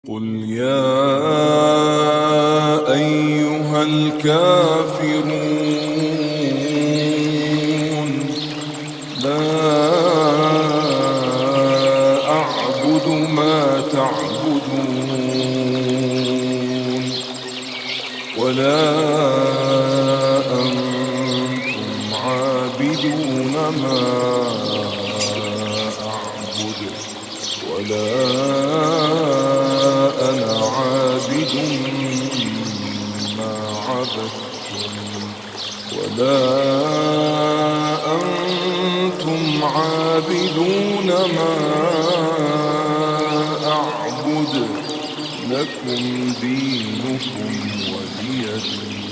قل يا أيها الكافرون لا أعبد ما تعبدون ولا أنتم عابدون ما أعبد ولا أنا عابد ما عبدتم ولا أنتم عابدون ما أعبد لكم دينكم ولي دين.